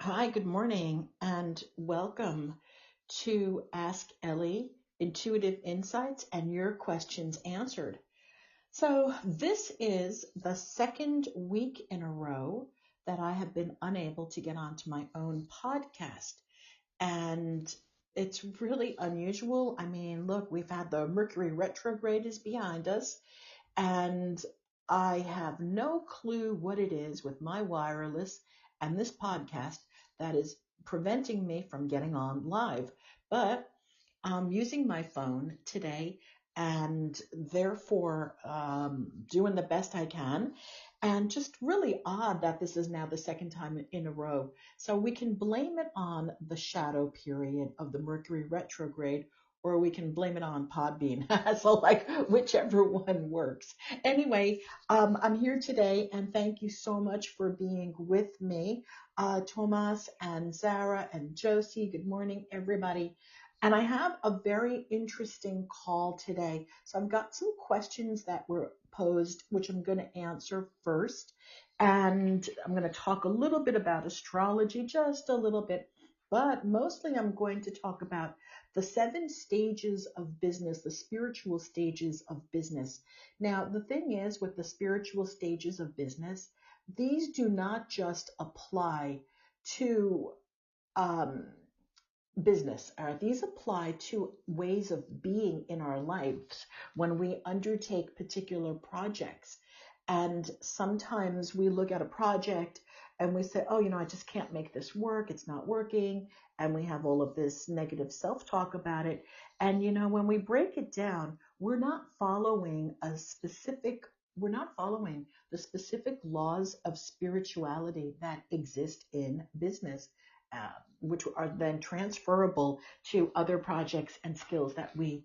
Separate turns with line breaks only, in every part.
Hi, good morning, and welcome to Ask Ellie Intuitive Insights and Your Questions Answered. So, this is the second week in a row that I have been unable to get onto my own podcast. And it's really unusual. I mean, look, we've had the Mercury retrograde is behind us, and I have no clue what it is with my wireless and this podcast that is preventing me from getting on live. But I'm using my phone today and therefore doing the best I can. And just really odd that this is now the second time in a row. So we can blame it on the shadow period of the Mercury retrograde, or we can blame it on Podbean. So, like, whichever one works. Anyway, I'm here today, and thank you so much for being with me. Thomas and Zara and Josie, good morning, everybody. And I have a very interesting call today. So I've got some questions that were posed, which I'm going to answer first. And I'm going to talk a little bit about astrology, just a little bit. But mostly I'm going to talk about the 7 stages of business, the spiritual stages of business. Now, the thing is with the spiritual stages of business, these do not just apply to um, business. These apply to ways of being in our lives when we undertake particular projects. And sometimes we look at a project and we say, oh, I just can't make this work. It's not working. And we have all of this negative self-talk about it. And, when we break it down, we're not following the specific laws of spirituality that exist in business. Which are then transferable to other projects and skills that we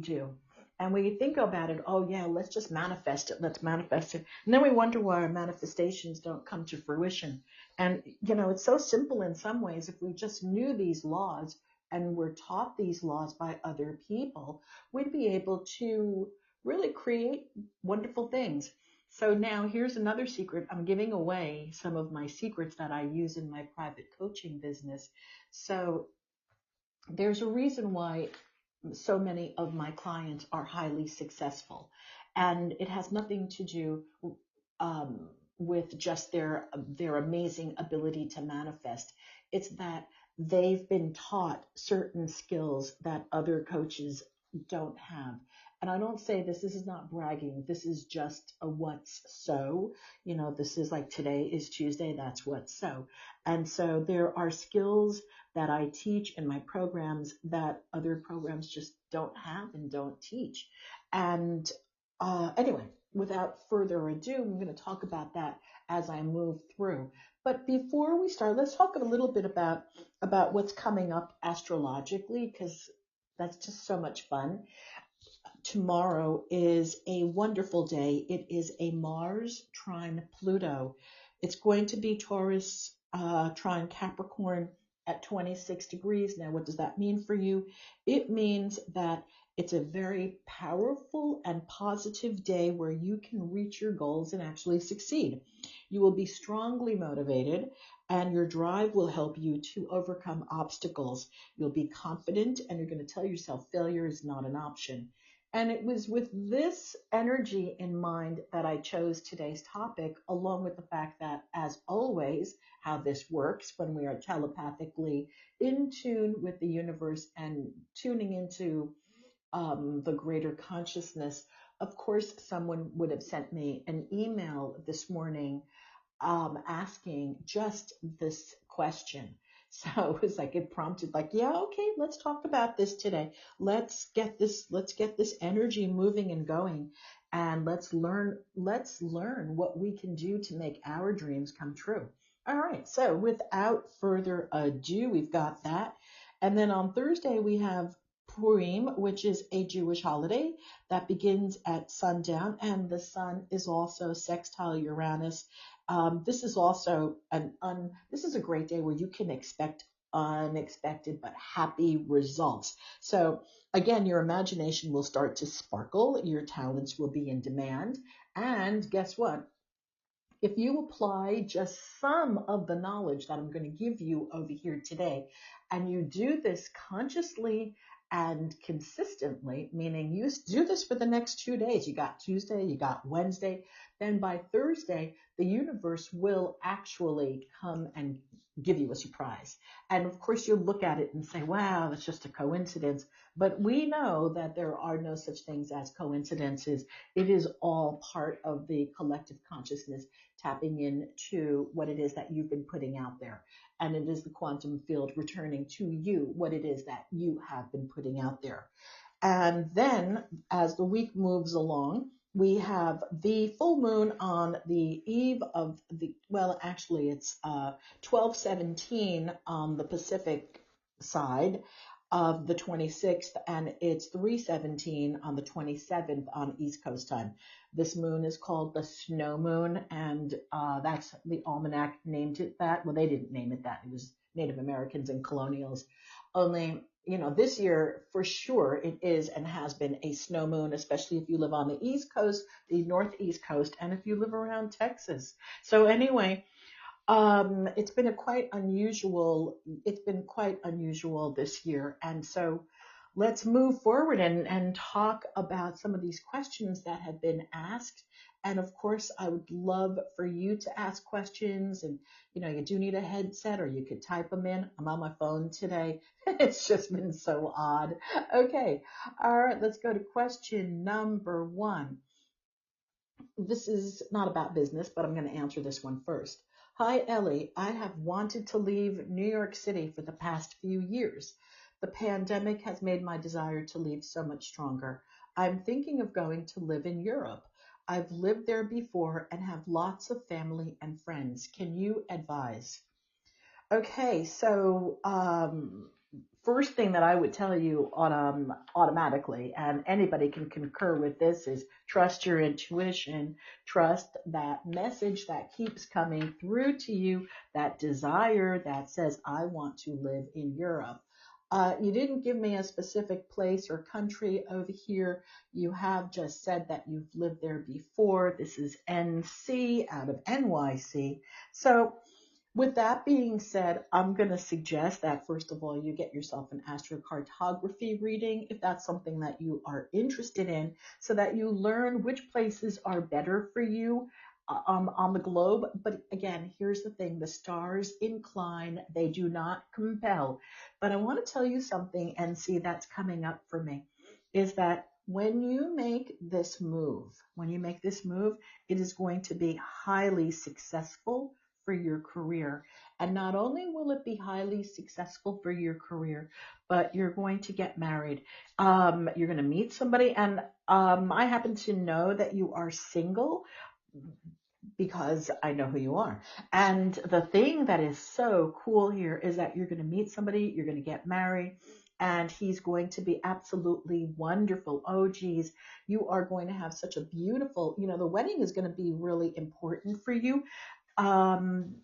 do. And we think about it, oh yeah, let's just manifest it, let's manifest it. And then we wonder why our manifestations don't come to fruition. And it's so simple in some ways. If we just knew these laws and were taught these laws by other people, we'd be able to really create wonderful things. So now here's another secret. I'm giving away some of my secrets that I use in my private coaching business. So there's a reason why so many of my clients are highly successful. And it has nothing to do um, with just their amazing ability to manifest. It's that they've been taught certain skills that other coaches don't have. And I don't say this is not bragging. This is just a what's so. This is like today is Tuesday, that's what's so. And so there are skills that I teach in my programs that other programs just don't have and don't teach. And anyway, without further ado, I'm going to talk about that as I move through. But before we start, let's talk a little bit about what's coming up astrologically, because that's just so much fun. Tomorrow is a wonderful day. It is a Mars trine Pluto. It's going to be Taurus trine Capricorn at 26 degrees. Now, what does that mean for you? It means that it's a very powerful and positive day where you can reach your goals and actually succeed. You will be strongly motivated, and your drive will help you to overcome obstacles. You'll be confident, and you're going to tell yourself failure is not an option. And it was with this energy in mind that I chose today's topic, along with the fact that, as always, how this works when we are telepathically in tune with the universe and tuning into the greater consciousness. Of course, someone would have sent me an email this morning asking just this question. So it was like it prompted like, yeah, okay, let's talk about this today. Let's get this energy moving and going, and let's learn what we can do to make our dreams come true. All right, so without further ado, we've got that. And then on Thursday we have Purim, which is a Jewish holiday that begins at sundown, and the sun is also sextile Uranus. This is also this is a great day where you can expect unexpected but happy results. So again, your imagination will start to sparkle, your talents will be in demand, and guess what? if you apply just some of the knowledge that I'm going to give you over here today, and you do this consciously and consistently, meaning you do this for the next 2 days, you got Tuesday, you got Wednesday, then by Thursday, the universe will actually come and give you a surprise. And of course, you'll look at it and say, wow, that's just a coincidence. But we know that there are no such things as coincidences. It is all part of the collective consciousness tapping into what it is that you've been putting out there. And it is the quantum field returning to you what it is that you have been putting out there. And then as the week moves along, we have the full moon on the eve of well, actually it's 12:17 on the Pacific side of the 26th, and it's 3:17 on the 27th on East Coast time. This moon is called the snow moon, and that's the almanac named it that. Well, they didn't name it that. It was Native Americans and colonials. Only, this year for sure it is and has been a snow moon, especially if you live on the East Coast, the Northeast Coast, and if you live around Texas. So anyway, it's been quite unusual this year. And so let's move forward and talk about some of these questions that have been asked. And of course, I would love for you to ask questions, and you do need a headset, or you could type them in. I'm on my phone today. It's just been so odd. Okay. All right. Let's go to question number 1. This is not about business, but I'm going to answer this one first. Hi, Ellie. I have wanted to leave New York City for the past few years. The pandemic has made my desire to leave so much stronger. I'm thinking of going to live in Europe. I've lived there before and have lots of family and friends. Can you advise? Okay, so first thing that I would tell you automatically, and anybody can concur with this, is trust your intuition, trust that message that keeps coming through to you, that desire that says, I want to live in Europe. You didn't give me a specific place or country over here. You have just said that you've lived there before. This is NC out of NYC. So with that being said, I'm going to suggest that first of all, you get yourself an astrocartography reading if that's something that you are interested in, so that you learn which places are better for you on the globe. But again, here's the thing, the stars incline, they do not compel. But I want to tell you something, and see, that's coming up for me, is that when you make this move, it is going to be highly successful for your career. And not only will it be highly successful for your career, but you're going to get married. You're going to meet somebody. And I happen to know that you are single because I know who you are. And the thing that is so cool here is that you're going to meet somebody, you're going to get married, and he's going to be absolutely wonderful. Oh, geez, you are going to have such a beautiful, the wedding is going to be really important for you. Um,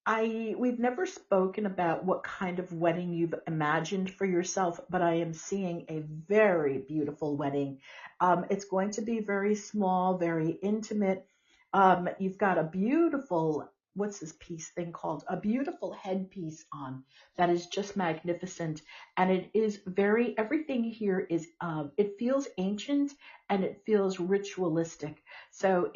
we've never spoken about what kind of wedding you've imagined for yourself, but I am seeing a very beautiful wedding. It's going to be very small, very intimate. You've got a beautiful, what's this piece thing called? A beautiful headpiece on that is just magnificent. And it is everything here is, it feels ancient and it feels ritualistic. So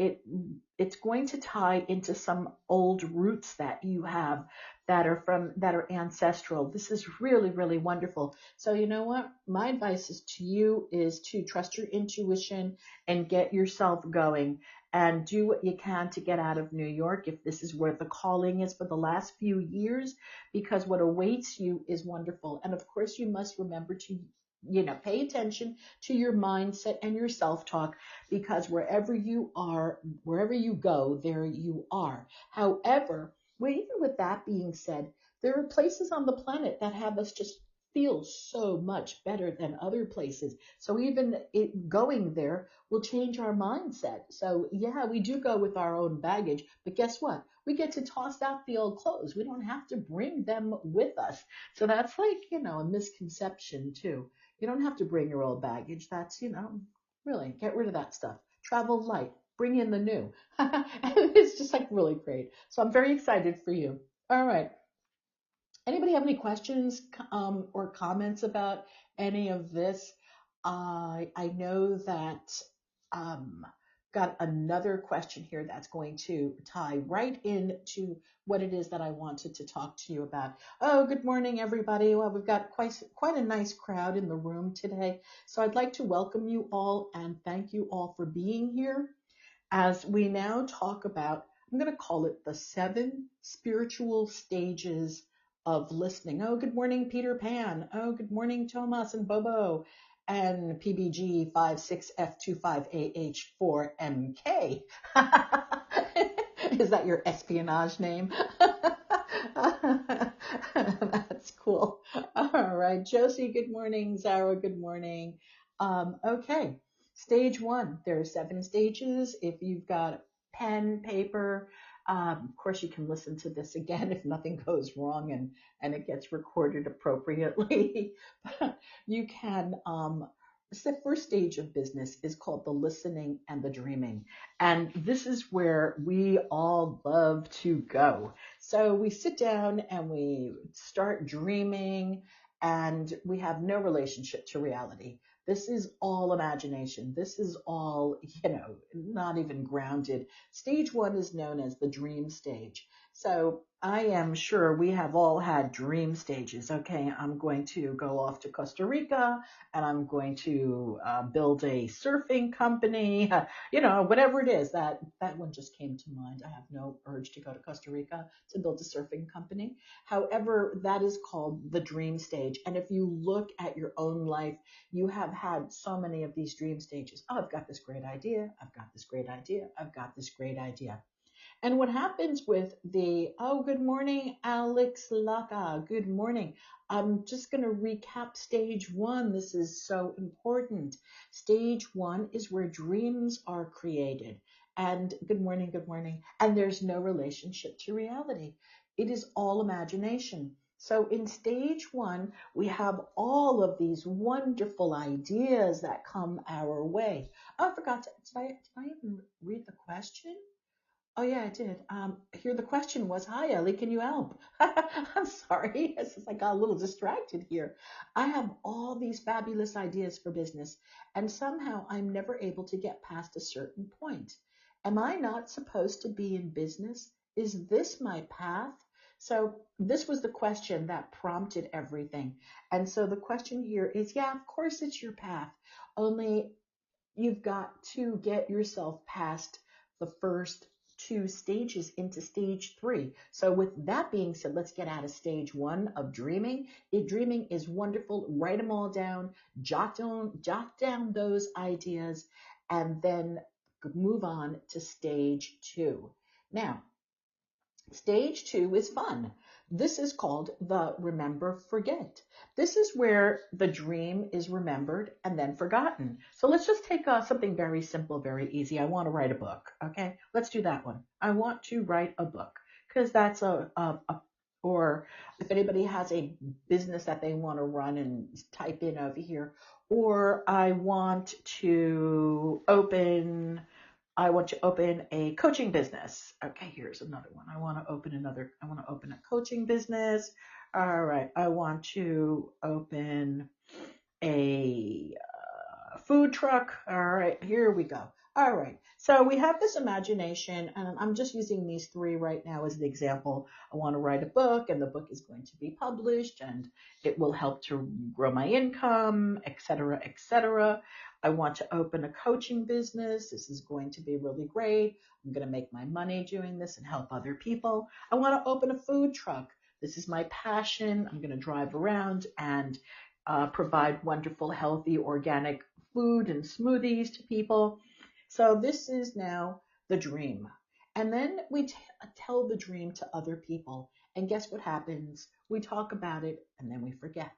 it's going to tie into some old roots that you have that are ancestral. This is really, really wonderful. So you know what? My advice to you is to trust your intuition and get yourself going and do what you can to get out of New York if this is where the calling is for the last few years, because what awaits you is wonderful. And of course, you must remember to pay attention to your mindset and your self-talk, because wherever you go, there you are. However, even with that being said, there are places on the planet that have us just feel so much better than other places. So even going there will change our mindset. So yeah, we do go with our own baggage, but guess what? We get to toss out the old clothes. We don't have to bring them with us. So that's like, a misconception too. You don't have to bring your old baggage. That's, really, get rid of that stuff. Travel light. bring in the new. And it's just like really great. So I'm very excited for you. All right. Anybody have any questions or comments about any of this? I know that um, got another question here that's going to tie right into what it is that I wanted to talk to you about. Oh, good morning, everybody. Well, we've got quite a nice crowd in the room today. So I'd like to welcome you all and thank you all for being here as we now talk about, I'm going to call it the 7 spiritual stages of listening. Oh, good morning, Peter Pan. Oh, good morning, Thomas and Bobo and PBG 56F25AH4MK. Is that your espionage name? That's cool. All right, Josie, good morning. Zara, good morning. Okay. Stage 1, there are 7 stages. If you've got pen, paper, of course you can listen to this again if nothing goes wrong and it gets recorded appropriately. But you can, the first stage of business is called the listening and the dreaming. And this is where we all love to go. So we sit down and we start dreaming and we have no relationship to reality. This is all imagination. This is all, not even grounded. Stage 1 is known as the dream stage. So I am sure we have all had dream stages. Okay, I'm going to go off to Costa Rica and I'm going to build a surfing company, whatever it is. That one just came to mind. I have no urge to go to Costa Rica to build a surfing company. However, that is called the dream stage. And if you look at your own life, you have had so many of these dream stages. Oh, I've got this great idea. I've got this great idea. I've got this great idea. And what happens with good morning, Alex Laka. Good morning. I'm just going to recap stage 1. This is so important. Stage 1 is where dreams are created. And good morning, good morning. And there's no relationship to reality. It is all imagination. So in stage 1, we have all of these wonderful ideas that come our way. Oh, I forgot did I even read the question? Oh yeah, I did. Here the question was, "Hi Ellie, can you help?" I'm sorry, it's just I got a little distracted here. I have all these fabulous ideas for business, and somehow I'm never able to get past a certain point. Am I not supposed to be in business? Is this my path? So this was the question that prompted everything. And so the question here is, yeah, of course it's your path. Only you've got to get yourself past the first 2 stages into stage 3. So with that being said, let's get out of stage 1 of dreaming. Dreaming is wonderful. Write them all down, jot down those ideas, and then move on to stage 2. Now, stage 2 is fun. This is called the remember forget. This is where the dream is remembered and then forgotten. So let's just take something very simple, very easy. I want to write a book. Okay, let's do that one. I want to write a book because that's or if anybody has a business that they want to run and type in over here, or I want to open a coaching business. Okay, here's another one. I want to open a coaching business. All right. I want to open a food truck. All right, here we go. All right. So we have this imagination, and I'm just using these 3 right now as an example. I want to write a book, and the book is going to be published, and it will help to grow my income, etc., etc. I want to open a coaching business. This is going to be really great. I'm going to make my money doing this and help other people. I want to open a food truck. This is my passion. I'm going to drive around and provide wonderful, healthy, organic food and smoothies to people. So this is now the dream. And then we tell the dream to other people. And guess what happens? We talk about it and then we forget.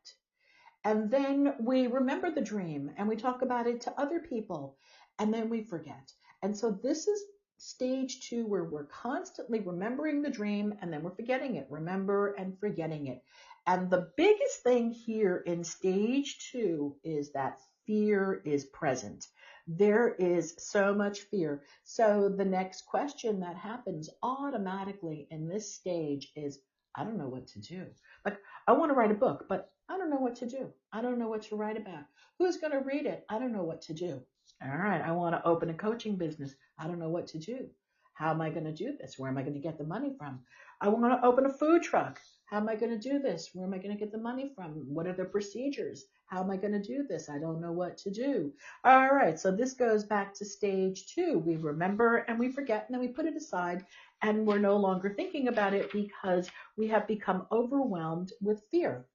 And then we remember the dream and we talk about it to other people and then we forget. And so this is stage 2 where we're constantly remembering the dream and then we're forgetting it. Remember and forgetting it. And the biggest thing here in stage 2 is that fear is present. There is so much fear. So the next question that happens automatically in this stage is, I don't know what to do. Like, I want to write a book, but I don't know what to do. I don't know what to write about. Who's going to read it? I don't know what to do. All right, I want to open a coaching business. I don't know what to do. How am I going to do this? Where am I going to get the money from? I want to open a food truck. How am I going to do this? Where am I going to get the money from? What are the procedures? How am I going to do this? I don't know what to do. All right, so this goes back to stage 2. We remember and we forget, and then we put it aside, and we're no longer thinking about it because we have become overwhelmed with fear,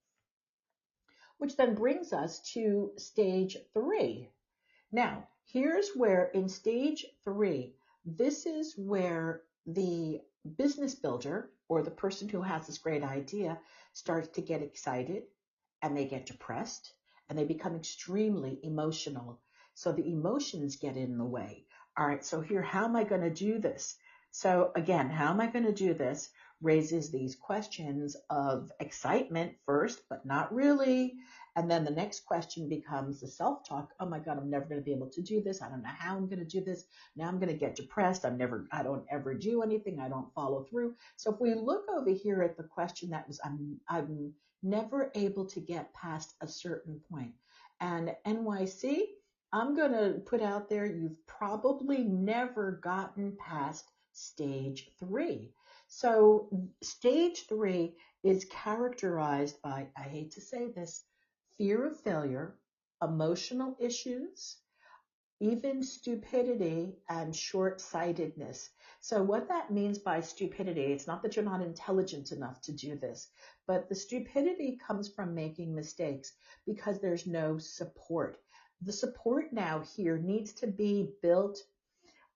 which then brings us to stage 3. Now, here's where in stage 3, this is where the business builder or the person who has this great idea starts to get excited, and they get depressed, and they become extremely emotional. So the emotions get in the way. All right, so here, how am I going to do this? So again, how am I going to do this raises these questions of excitement first, but not really. And then the next question becomes the self-talk. Oh my God, I'm never going to be able to do this. I don't know how I'm going to do this. Now I'm going to get depressed. I don't ever do anything. I don't follow through. So if we look over here at the question that was, I'm never able to get past a certain point. And NYC, I'm going to put out there, you've probably never gotten past stage 3. So stage 3 is characterized by, I hate to say this, fear of failure, emotional issues, even stupidity and short-sightedness. So what that means by stupidity, it's not that you're not intelligent enough to do this, but the stupidity comes from making mistakes because there's no support. The support now here needs to be built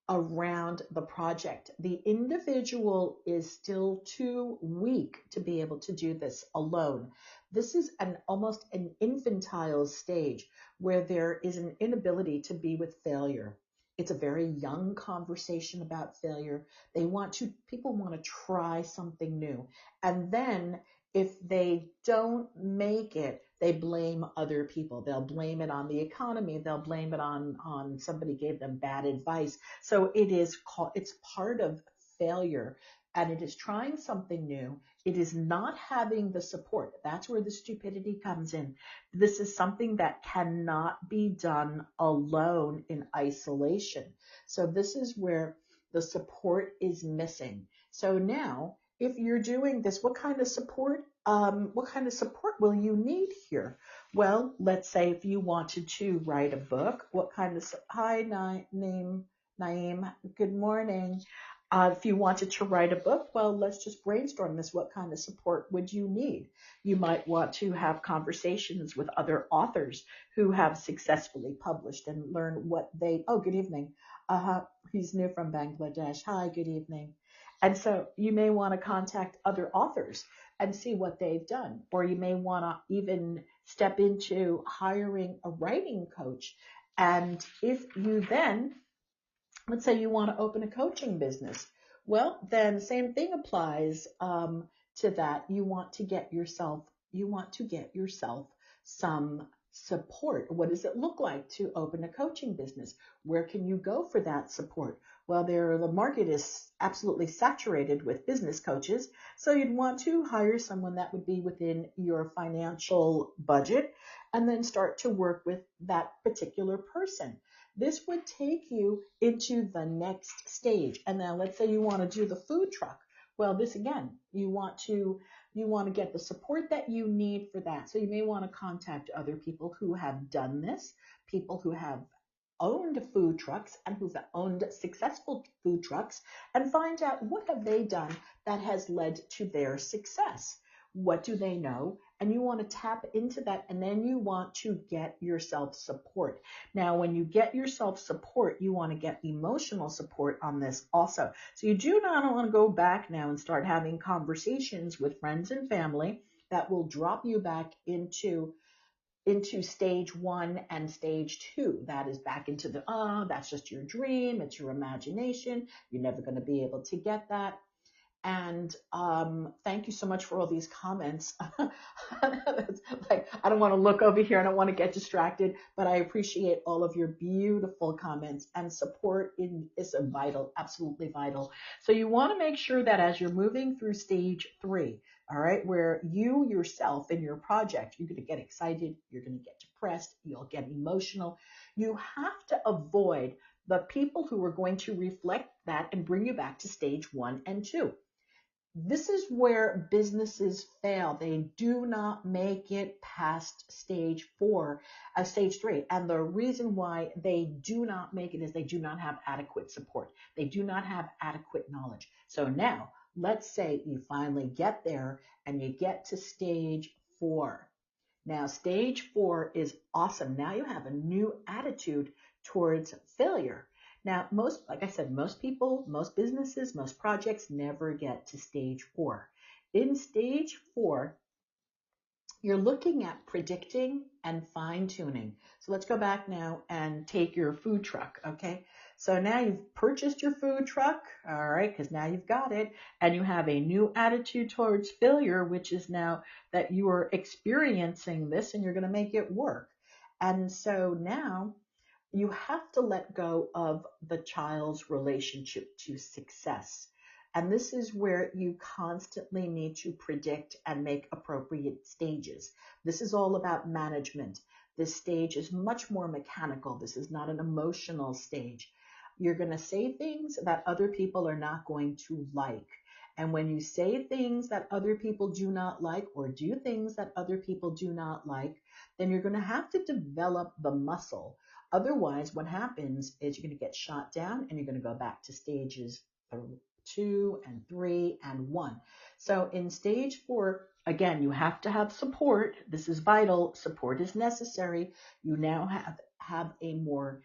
around the project. The individual is still too weak to be able to do this alone. This is almost an infantile stage where there is an inability to be with failure. It's a very young conversation about failure. People want to try something new. And then if they don't make it, they blame other people. They'll blame it on the economy. They'll blame it on somebody gave them bad advice. So it's part of failure, and it is trying something new. It is not having the support. That's where the stupidity comes in. This is something that cannot be done alone in isolation. So this is where the support is missing. So now, if you're doing this, what kind of support will you need here? Well, let's say if you wanted to write a book, hi, Naeem, good morning. If you wanted to write a book, well, let's just brainstorm this. What kind of support would you need? You might want to have conversations with other authors who have successfully published and learn good evening. He's new from Bangladesh. Hi, good evening. And so you may want to contact other authors and see what they've done. Or you may want to even step into hiring a writing coach. And if you then, let's say you want to open a coaching business, well, then same thing applies to that. You want to get yourself some support. What does it look like to open a coaching business? Where can you go for that support? Well, the market is absolutely saturated with business coaches, so you'd want to hire someone that would be within your financial budget and then start to work with that particular person. This would take you into the next stage. And then let's say you want to do the food truck. Well, this again, you want to get the support that you need for that. So you may want to contact other people who have done this, people who have owned food trucks and who've owned successful food trucks, and find out what have they done that has led to their success. What do they know? And you want to tap into that, and then you want to get yourself support. Now, when you get yourself support, you want to get emotional support on this also. So you do not want to go back now and start having conversations with friends and family that will drop you back into stage 1 and stage 2. That is back into that's just your dream. It's your imagination. You're never going to be able to get that. And thank you so much for all these comments. It's like, I don't want to look over here. I don't want to get distracted, but I appreciate all of your beautiful comments, and support is a vital, absolutely vital. So you want to make sure that as you're moving through stage 3, all right, where you yourself in your project, you're going to get excited, you're going to get depressed, you'll get emotional. You have to avoid the people who are going to reflect that and bring you back to stage 1 and 2. This is where businesses fail. They do not make it past stage 4, stage 3. And the reason why they do not make it is they do not have adequate support. They do not have adequate knowledge. So now, let's say you finally get there and you get to stage 4. Now, stage 4 is awesome. Now you have a new attitude towards failure. Now, like I said, most people, most businesses, most projects never get to stage 4. In stage 4, you're looking at predicting and fine tuning. So let's go back now and take your food truck, okay? So now you've purchased your food truck, all right, because now you've got it, and you have a new attitude towards failure, which is now that you are experiencing this and you're going to make it work. And so now you have to let go of the child's relationship to success. And this is where you constantly need to predict and make appropriate stages. This is all about management. This stage is much more mechanical. This is not an emotional stage. You're going to say things that other people are not going to like. And when you say things that other people do not like, or do things that other people do not like, then you're going to have to develop the muscle. Otherwise, what happens is you're going to get shot down and you're going to go back to stages 2 and 3 and 1. So in stage 4, again, you have to have support. This is vital. Support is necessary. You now have a more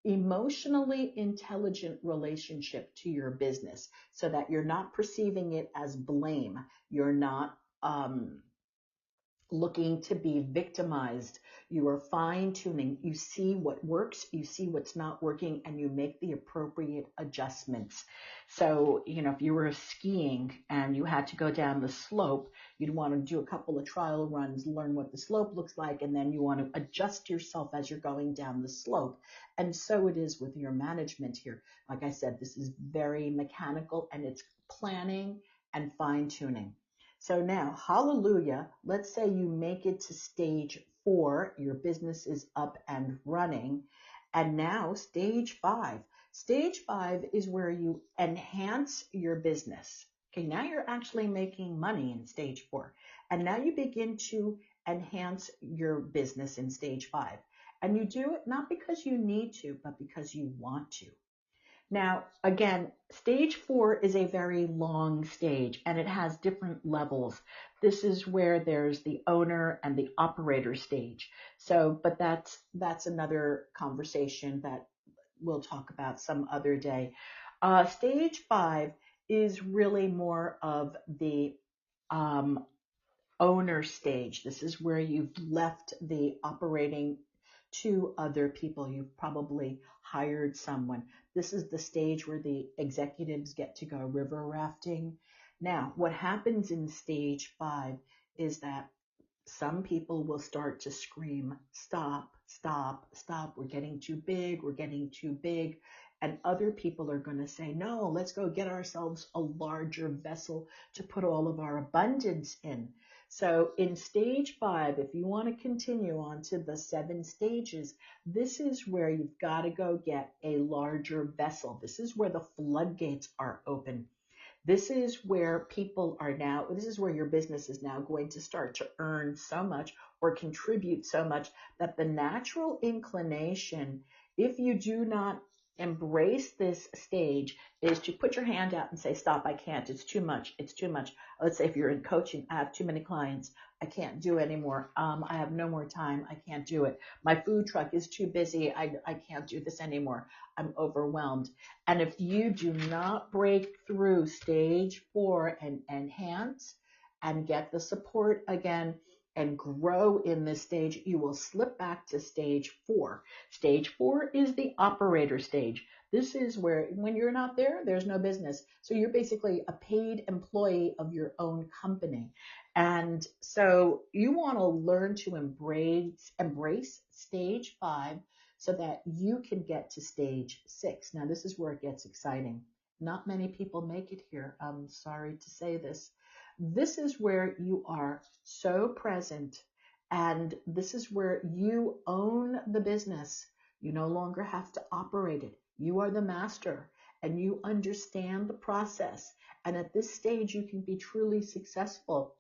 emotionally intelligent relationship to your business, so that you're not perceiving it as blame. You're not looking to be victimized. You are fine tuning. You see what works, you see what's not working, and you make the appropriate adjustments. So, if you were skiing and you had to go down the slope, you'd want to do a couple of trial runs, learn what the slope looks like, and then you want to adjust yourself as you're going down the slope. And so it is with your management here. Like I said, this is very mechanical, and it's planning and fine tuning. So now, hallelujah, let's say you make it to stage 4, your business is up and running. And now stage 5. Stage 5 is where you enhance your business. Okay, now you're actually making money in stage 4. And now you begin to enhance your business in stage 5. And you do it not because you need to, but because you want to. Now, again, stage 4 is a very long stage, and it has different levels. This is where there's the owner and the operator stage. So, but that's another conversation that we'll talk about some other day. Stage 5 is really more of the owner stage. This is where you've left the operating to other people. You've probably hired someone. This is the stage where the executives get to go river rafting. Now, what happens in stage 5 is that some people will start to scream, stop, stop, stop. We're getting too big. We're getting too big. And other people are going to say, no, let's go get ourselves a larger vessel to put all of our abundance in. So in stage 5, if you want to continue on to the 7 stages, this is where you've got to go get a larger vessel. This is where the floodgates are open. This is where this is where your business is now going to start to earn so much or contribute so much that the natural inclination, if you do not embrace this stage, is to put your hand out and say, stop, I can't, it's too much, it's too much. Let's say if you're in coaching, I have too many clients, I can't do anymore. I have no more time, I can't do it. My food truck is too busy, I can't do this anymore. I'm overwhelmed. And if you do not break through stage 4 and enhance and get the support again and grow in this stage, you will slip back to stage 4. Stage 4 is the operator stage. This is where, when you're not there, there's no business. So you're basically a paid employee of your own company. And so you want to learn to embrace stage 5 so that you can get to stage 6. Now, this is where it gets exciting. Not many people make it here. I'm sorry to say this. This is where you are so present, and this is where you own the business. You no longer have to operate it. You are the master and you understand the process. And at this stage, you can be truly successful.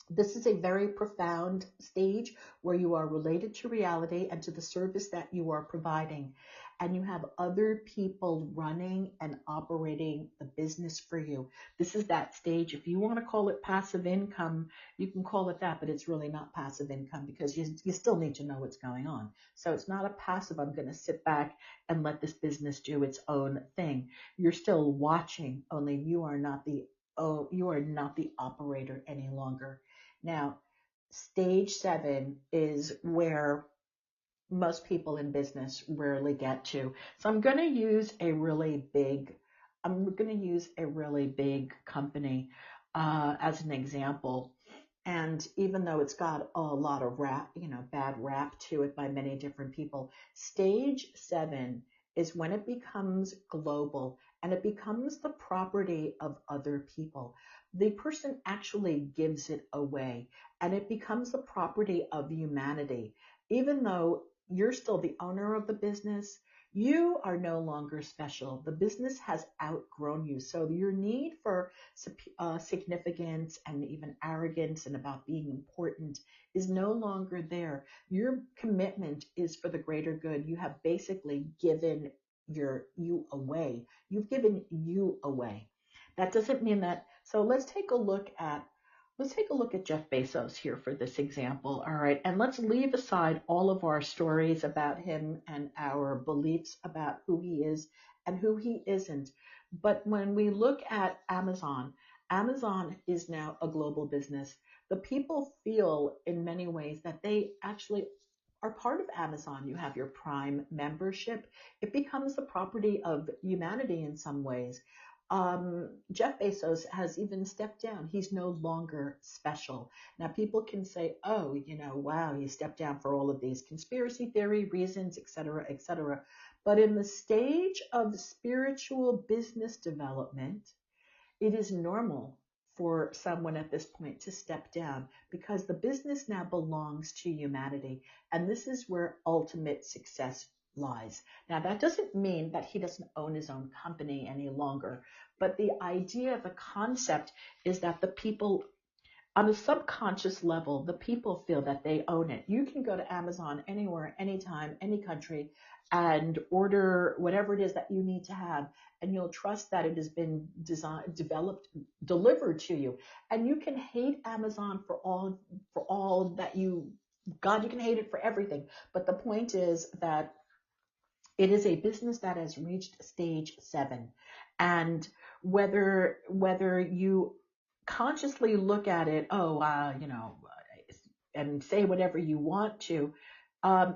This is a very profound stage where you are related to reality and to the service that you are providing. And you have other people running and operating the business for you. This is that stage. If you want to call it passive income, you can call it that, but it's really not passive income because you still need to know what's going on. So it's not a passive, I'm going to sit back and let this business do its own thing. You're still watching, only you are not the operator any longer. Now, stage 7 is where most people in business rarely get to. So I'm going to use a really big company as an example. And even though it's got a lot of bad rap to it by many different people, stage 7 is when it becomes global and it becomes the property of other people. The person actually gives it away and it becomes the property of humanity. Even though you're still the owner of the business, you are no longer special. The business has outgrown you. So your need for significance and even arrogance and about being important is no longer there. Your commitment is for the greater good. You have basically given you away. You've given you away. That doesn't mean that. So let's take a look at Jeff Bezos here for this example. All right. And let's leave aside all of our stories about him and our beliefs about who he is and who he isn't. But when we look at Amazon, Amazon is now a global business. The people feel in many ways that they actually are part of Amazon. You have your Prime membership. It becomes the property of humanity in some ways. Jeff Bezos has even stepped down. He's no longer special. Now, people can say, oh, wow, he stepped down for all of these conspiracy theory reasons, et cetera, et cetera. But in the stage of spiritual business development, it is normal for someone at this point to step down because the business now belongs to humanity. And this is where ultimate success lies. Now, that doesn't mean that he doesn't own his own company any longer, but the idea, the concept is that the people on a subconscious level, the people feel that they own it. You can go to Amazon anywhere, anytime, any country, and order whatever it is that you need to have, and you'll trust that it has been delivered to you. And you can hate Amazon for all that you can hate it for everything. But the point is that it is a business that has reached stage 7. And whether you consciously look at it, and say whatever you want to,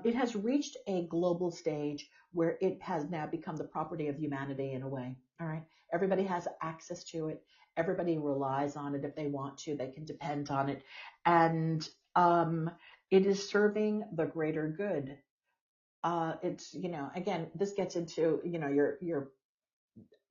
it has reached a global stage where it has now become the property of humanity in a way. All right. Everybody has access to it. Everybody relies on it if they want to. They can depend on it. And it is serving the greater good. It's, again, this gets into,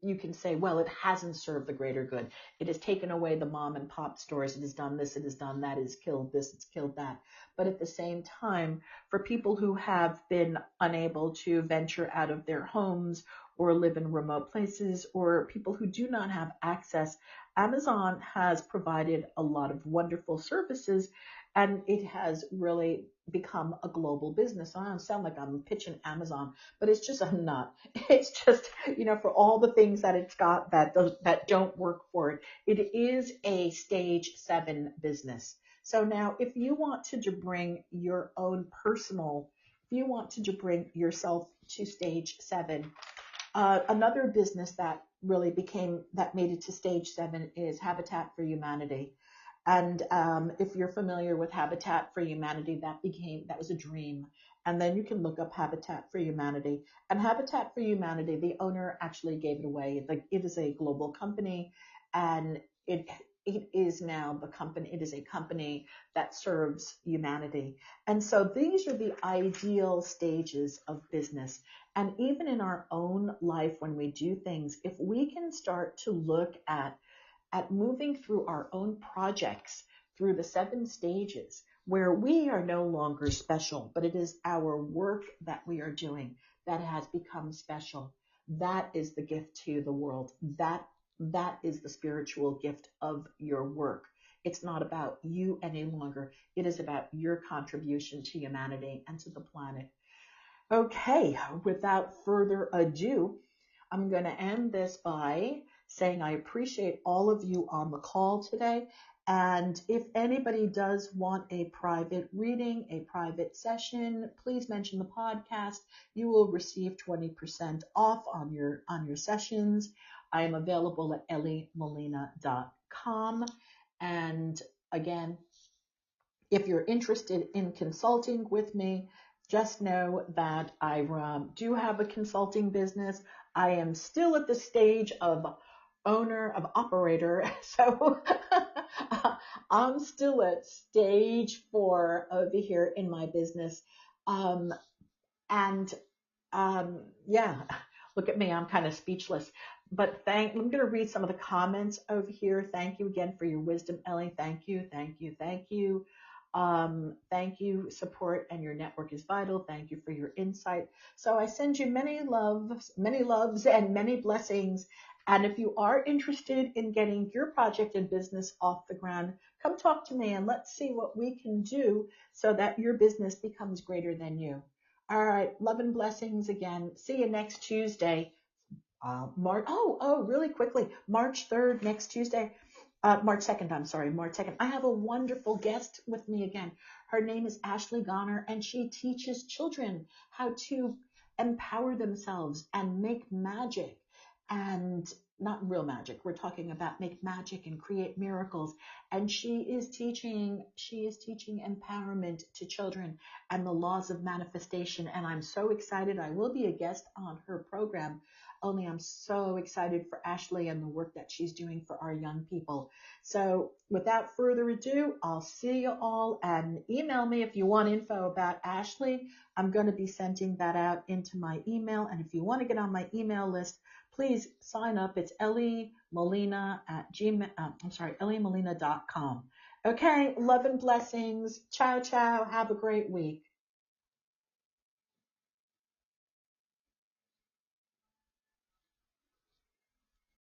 you can say, well, it hasn't served the greater good. It has taken away the mom and pop stores. It has done this. It has done that. It has killed this. It's killed that. But at the same time, for people who have been unable to venture out of their homes or live in remote places, or people who do not have access, Amazon has provided a lot of wonderful services, and it has really become a global business. I don't sound like I'm pitching Amazon, but it's just, I'm not. It's just, for all the things that it's got that don't work for it, it is a stage 7 business. So now, if you want to bring your own personal, if you want to bring yourself to stage 7, another business that really made it to stage 7 is Habitat for Humanity. And if you're familiar with Habitat for Humanity, that was a dream. And then you can look up Habitat for Humanity. And Habitat for Humanity, the owner actually gave it away. Like, it is a global company, and it is now the company. It is a company that serves humanity. And so these are the ideal stages of business. And even in our own life, when we do things, if we can start to look at moving through our own projects through the 7 stages where we are no longer special, but it is our work that we are doing that has become special. That is the gift to the world. That is the spiritual gift of your work. It's not about you any longer. It is about your contribution to humanity and to the planet. Okay, without further ado, I'm going to end this by saying I appreciate all of you on the call today. And if anybody does want a private reading, a private session, please mention the podcast. You will receive 20% off on your sessions. I am available at elliemolina.com. And again, if you're interested in consulting with me, just know that I do have a consulting business. I am still at the stage of owner, of operator. So I'm still at stage 4 over here in my business. And yeah, look at me, I'm kind of speechless. But I'm going to read some of the comments over here. Thank you again for your wisdom, Ellie. Thank you, thank you, thank you. Thank you. Support and your network is vital. Thank you for your insight. So I send you many loves, and many blessings. And if you are interested in getting your project and business off the ground, come talk to me and let's see what we can do so that your business becomes greater than you. All right. Love and blessings again. See you next Tuesday. Really quickly, March 3rd, next Tuesday. March 2nd, I'm sorry, March 2nd. I have a wonderful guest with me again. Her name is Ashley Goner, and she teaches children how to empower themselves and make magic. And not real magic. We're talking about make magic and create miracles. And she is teaching empowerment to children and the laws of manifestation. And I'm so excited. I will be a guest on her program. Only I'm so excited for Ashley and the work that she's doing for our young people. So without further ado, I'll see you all, and email me if you want info about Ashley. I'm going to be sending that out into my email. And if you want to get on my email list, please sign up. It's elliemolina.com. Okay. Love and blessings. Ciao, ciao. Have a great week.